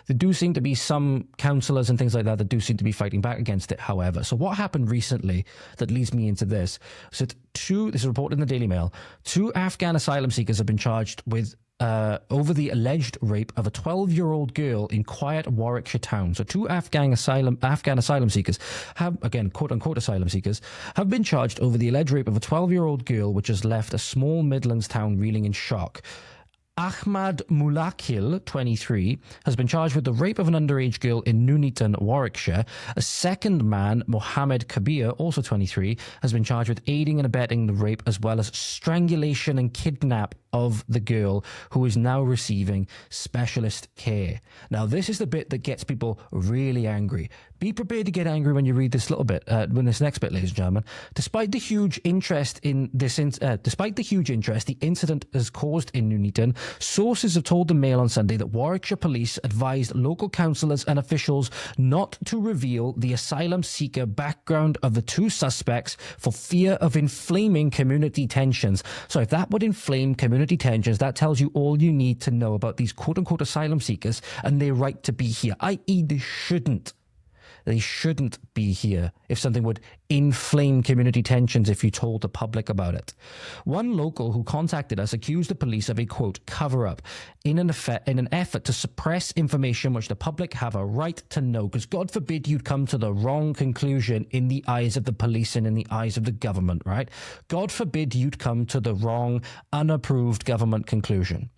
There do seem to be some councillors and things like that do seem to be fighting back against it, however. So what happened recently that leads me into this? So this is reported in the Daily Mail, 2 Afghan asylum seekers have been charged with over the alleged rape of a 12-year-old girl in quiet Warwickshire town. So 2 Afghan asylum seekers have, again, quote-unquote asylum seekers, have been charged over the alleged rape of a 12-year-old girl, which has left a small Midlands town reeling in shock. Ahmad Mulakil, 23, has been charged with the rape of an underage girl in Nuneaton, Warwickshire. A second man, Mohammed Kabir, also 23, has been charged with aiding and abetting the rape as well as strangulation and kidnap of the girl, who is now receiving specialist care. Now, this is the bit that gets people really angry. Be prepared to get angry when you read this little bit, when this next bit, ladies and gentlemen. Despite the huge interest the incident has caused in Nuneaton, sources have told the Mail on Sunday that Warwickshire Police advised local councillors and officials not to reveal the asylum seeker background of the 2 suspects for fear of inflaming community tensions. So if that would inflame community tensions, that tells you all you need to know about these quote-unquote asylum seekers and their right to be here, i.e. They shouldn't be here if something would inflame community tensions if you told the public about it. One local who contacted us accused the police of a, quote, cover-up in an effort to suppress information which the public have a right to know, because God forbid you'd come to the wrong conclusion in the eyes of the police and in the eyes of the government, right? God forbid you'd come to the wrong, unapproved government conclusion.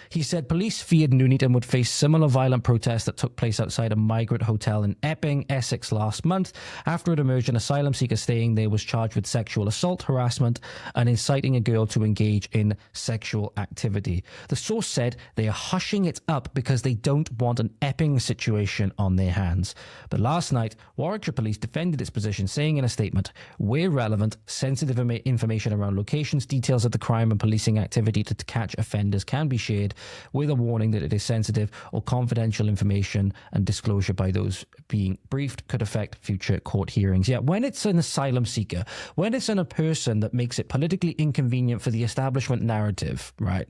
He said police feared Nuneaton would face similar violent protests that took place outside a migrant hotel in Epping, Essex last month. After it emerged, an asylum seeker staying there was charged with sexual assault, harassment, and inciting a girl to engage in sexual activity. The source said they are hushing it up because they don't want an Epping situation on their hands. But last night, Warwickshire Police defended its position, saying in a statement, "Where relevant, sensitive information around locations, details of the crime and policing activity to catch offenders can be shared, with a warning that it is sensitive or confidential information, and disclosure by those being briefed could affect future court hearings." Yeah, when it's an asylum seeker, when it's in a person that makes it politically inconvenient for the establishment narrative, right?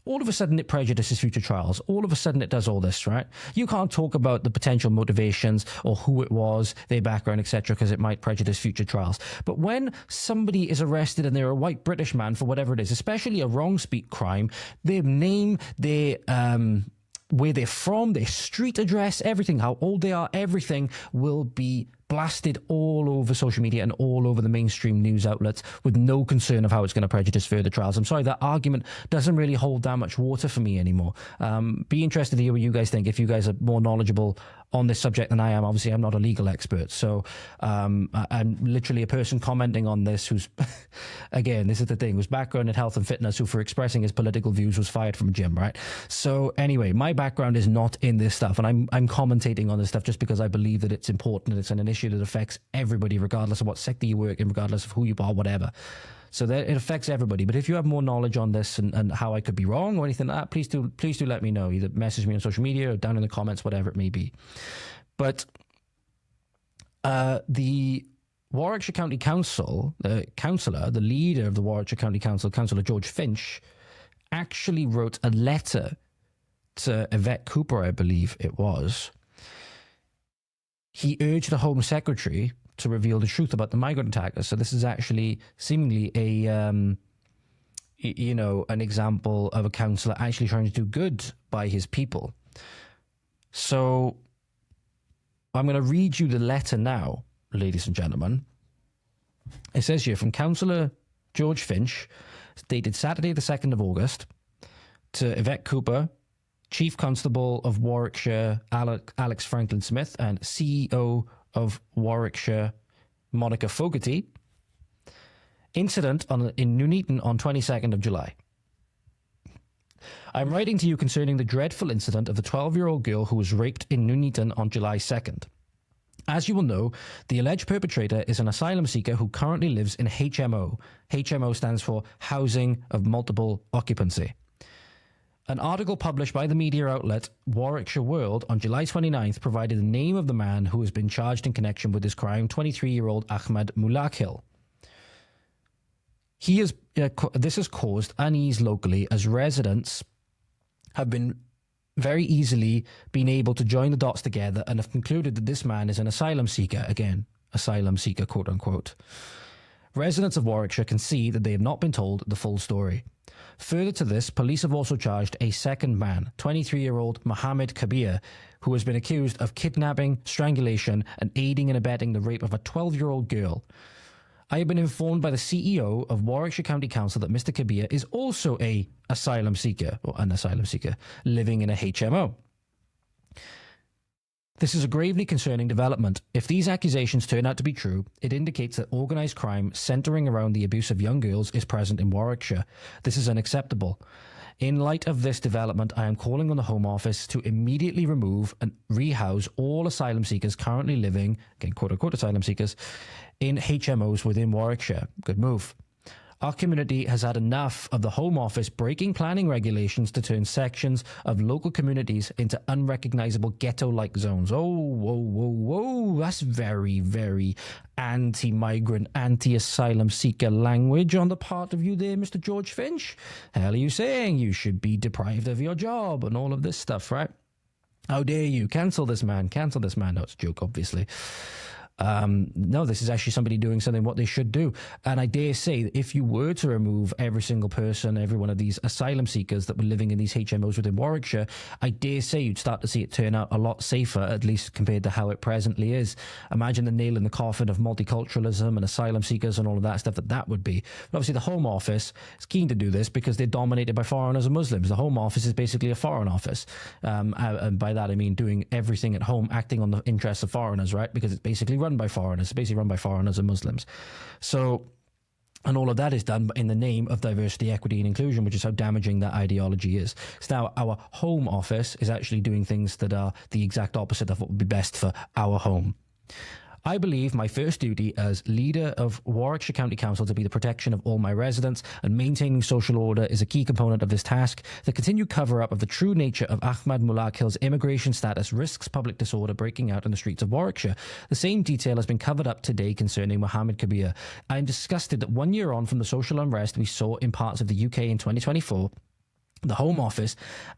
All of a sudden it prejudices future trials. All of a sudden it does all this, right? You can't talk about the potential motivations or who it was, their background, etc., because it might prejudice future trials. But when somebody is arrested and they're a white British man for whatever it is, especially a wrong speak crime, their name, their where they're from, their street address, everything, how old they are, everything will be blasted all over social media and all over the mainstream news outlets with no concern of how it's going to prejudice further trials. I'm sorry, that argument doesn't really hold that much water for me anymore. Be interested to hear what you guys think, if you guys are more knowledgeable on this subject than I am. Obviously, I'm not a legal expert, so I'm literally a person commenting on this who's, again, this is the thing, whose background in health and fitness, who for expressing his political views was fired from a gym, right? So anyway, my background is not in this stuff, and I'm commentating on this stuff just because I believe that it's important and it's an issue that affects everybody, regardless of what sector you work in, regardless of who you are, whatever. So that it affects everybody. But if you have more knowledge on this and how I could be wrong or anything like that, please do let me know. Either message me on social media or down in the comments, whatever it may be. But the Warwickshire County Council, the councillor, the leader of the Warwickshire County Council, Councillor George Finch, actually wrote a letter to Yvette Cooper, I believe it was. He urged the Home Secretary to reveal the truth about the migrant attackers. So this is actually seemingly a, an example of a councillor actually trying to do good by his people. So I'm going to read you the letter now, ladies and gentlemen. It says here, from Councillor George Finch, dated Saturday the 2nd of August, to Yvette Cooper, Chief Constable of Warwickshire, Alex Franklin Smith, and CEO of Warwickshire, Monica Fogarty. Incident in Nuneaton on 22nd of July. I'm writing to you concerning the dreadful incident of the 12-year-old girl who was raped in Nuneaton on July 2nd. As you will know, the alleged perpetrator is an asylum seeker who currently lives in HMO. HMO stands for Housing of Multiple Occupancy. An article published by the media outlet Warwickshire World on July 29th provided the name of the man who has been charged in connection with this crime, 23-year-old Ahmad Mulakil. This has caused unease locally as residents have been very easily been able to join the dots together and have concluded that this man is an asylum seeker. Again, asylum seeker, quote unquote. Residents of Warwickshire can see that they have not been told the full story. Further to this, police have also charged a second man, 23-year-old Mohammed Kabir, who has been accused of kidnapping, strangulation, and aiding and abetting the rape of a 12-year-old girl. I have been informed by the CEO of Warwickshire County Council that Mr. Kabir is also an asylum seeker, living in a HMO. This is a gravely concerning development. If these accusations turn out to be true, it indicates that organised crime centring around the abuse of young girls is present in Warwickshire. This is unacceptable. In light of this development, I am calling on the Home Office to immediately remove and rehouse all asylum seekers currently living, again, quote-unquote asylum seekers, in HMOs within Warwickshire. Good move. Our community has had enough of the Home Office breaking planning regulations to turn sections of local communities into unrecognisable ghetto-like zones. Oh, whoa, whoa, whoa. That's very, very anti-migrant, anti-asylum seeker language on the part of you there, Mr. George Finch. Hell are you saying? You should be deprived of your job and all of this stuff, right? How dare you? Cancel this man. Cancel this man. No, it's a joke, obviously. No, this is actually somebody doing something what they should do. And I dare say that if you were to remove every single person, every one of these asylum seekers that were living in these HMOs within Warwickshire, I dare say you'd start to see it turn out a lot safer, at least compared to how it presently is. Imagine the nail in the coffin of multiculturalism and asylum seekers and all of that stuff that would be. But obviously the Home Office is keen to do this because they're dominated by foreigners and Muslims. The Home Office is basically a foreign office. And by that I mean doing everything at home, acting on the interests of foreigners, right? Because it's basically run by foreigners. It's basically run by foreigners and Muslims. So, and all of that is done in the name of diversity, equity, and inclusion, which is how damaging that ideology is. So now our Home Office is actually doing things that are the exact opposite of what would be best for our home. I believe my first duty as leader of Warwickshire County Council to be the protection of all my residents, and maintaining social order is a key component of this task. The continued cover-up of the true nature of Ahmad Mulakil's immigration status risks public disorder breaking out in the streets of Warwickshire. The same detail has been covered up today concerning Mohammed Kabir. I am disgusted that 1 year on from the social unrest we saw in parts of the UK in 2024, the Home Office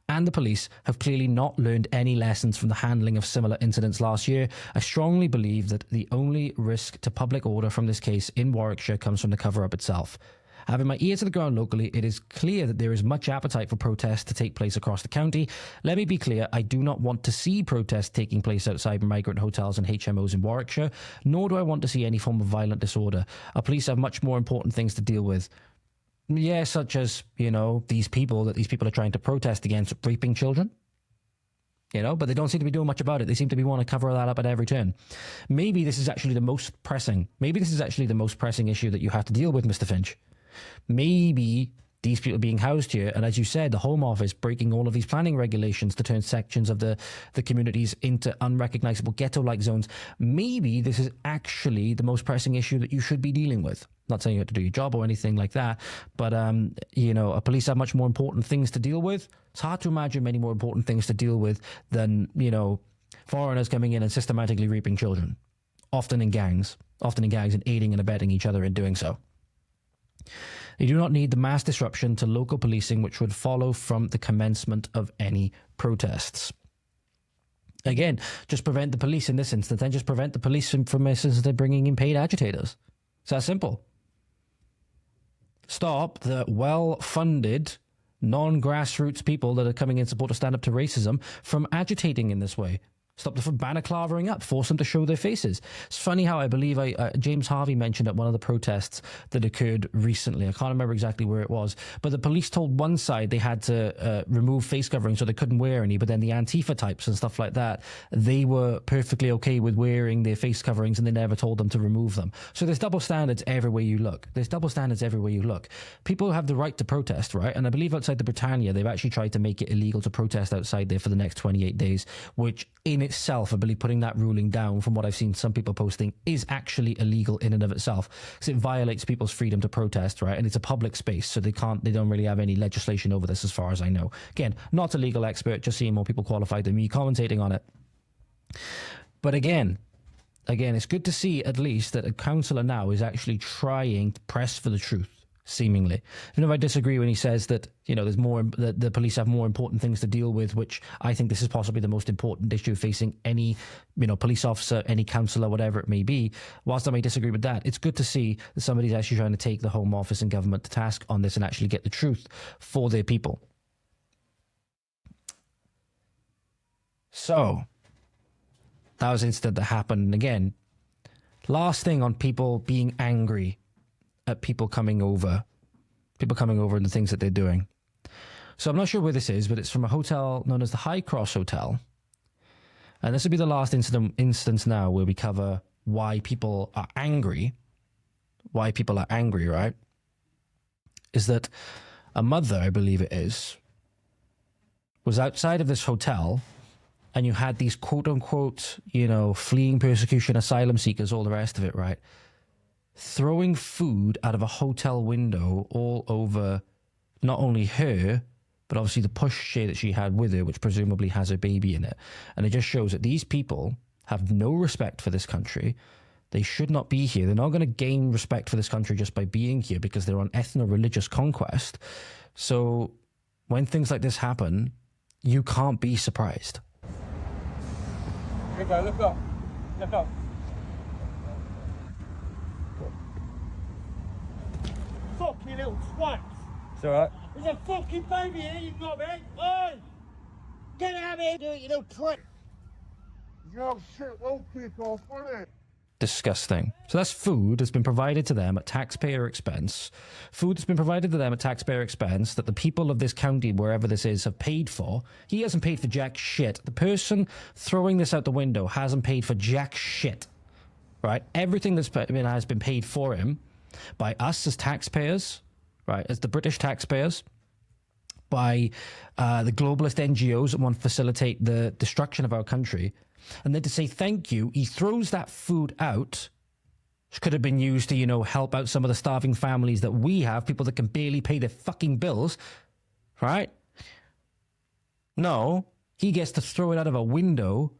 and the police have clearly not learned any lessons from the handling of similar incidents last year. I strongly believe that the only risk to public order from this case in Warwickshire comes from the cover-up itself. Having my ear to the ground locally, it is clear that there is much appetite for protests to take place across the county. Let me be clear, I do not want to see protests taking place outside migrant hotels and HMOs in Warwickshire, nor do I want to see any form of violent disorder. Our police have much more important things to deal with. Yeah, such as, these people are trying to protest against raping children. But they don't seem to be doing much about it. They seem to be wanting to cover that up at every turn. Maybe this is actually the most pressing issue that you have to deal with, Mr. Finch. Maybe these people being housed here, and as you said, the Home Office breaking all of these planning regulations to turn sections of the communities into unrecognisable ghetto-like zones. Maybe this is actually the most pressing issue that you should be dealing with. Not saying you have to do your job or anything like that, but, police have much more important things to deal with. It's hard to imagine many more important things to deal with than, foreigners coming in and systematically raping children, often in gangs and aiding and abetting each other in doing so. They do not need the mass disruption to local policing which would follow from the commencement of any protests. Again, just prevent the police in this instance, and just prevent the police from instance bringing in paid agitators. It's that simple. Stop the well-funded, non-grassroots people that are coming in support to stand up to racism from agitating in this way. Stop them from balaclavering up, force them to show their faces. It's funny how I believe James Harvey mentioned at one of the protests that occurred recently. I can't remember exactly where it was, but the police told one side they had to remove face coverings so they couldn't wear any, but then the Antifa types and stuff like that, they were perfectly okay with wearing their face coverings and they never told them to remove them. So there's double standards everywhere you look. People have the right to protest, right? And I believe outside the Britannia, they've actually tried to make it illegal to protest outside there for the next 28 days, which in itself, I believe putting that ruling down from what I've seen some people posting is actually illegal in and of itself, because it violates people's freedom to protest, right? And it's a public space, so they don't really have any legislation over this as far as I know. Again, not a legal expert, just seeing more people qualified than me commentating on it. But again, it's good to see at least that a councillor now is actually trying to press for the truth seemingly. Even if I disagree when he says that, you know, there's more, that the police have more important things to deal with, which I think this is possibly the most important issue facing any, you know, police officer, any councillor, whatever it may be. Whilst I may disagree with that, it's good to see that somebody's actually trying to take the Home Office and government to task on this and actually get the truth for their people. So, that was an incident that happened. And again, last thing on people being angry at people coming over and the things that they're doing. So I'm not sure where this is, but it's from a hotel known as the High Cross Hotel. And this will be the last instance now where we cover why people are angry. Why people are angry, right? Is that a mother, I believe it is, was outside of this hotel, and you had these quote-unquote, you know, fleeing persecution, asylum seekers, all the rest of it, right? Throwing food out of a hotel window all over not only her, but obviously the pushchair that she had with her, which presumably has her baby in it. And it just shows that these people have no respect for this country. They should not be here. They're not going to gain respect for this country just by being here because they're on ethno-religious conquest. So when things like this happen, you can't be surprised. Here you go, look up. Look up. Fucking little twat. It's alright. There's a fucking baby here, you knobhead. Oi! Get out of here, do it, you little twat. Yo, shit won't kick off, will it? Disgusting. So that's food that's been provided to them at taxpayer expense. Food that's been provided to them at taxpayer expense that the people of this county, wherever this is, have paid for. He hasn't paid for jack shit. The person throwing this out the window hasn't paid for jack shit. Right? Everything that's has been paid for him by us as taxpayers, right, as the British taxpayers, by the globalist NGOs that want to facilitate the destruction of our country. And then to say thank you, he throws that food out, which could have been used to, you know, help out some of the starving families that we have, people that can barely pay their fucking bills, right? No, he gets to throw it out of a window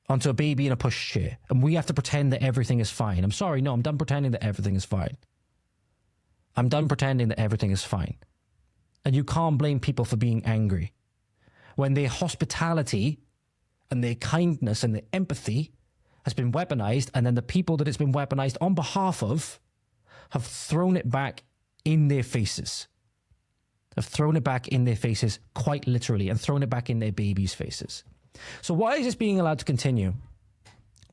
onto a baby in a pushchair, and we have to pretend that everything is fine. I'm sorry, no, I'm done pretending that everything is fine. I'm done pretending that everything is fine. And you can't blame people for being angry when their hospitality and their kindness and their empathy has been weaponized, and then the people that it's been weaponized on behalf of have thrown it back in their faces. Have thrown it back in their faces, quite literally, and thrown it back in their babies' faces. So why is this being allowed to continue?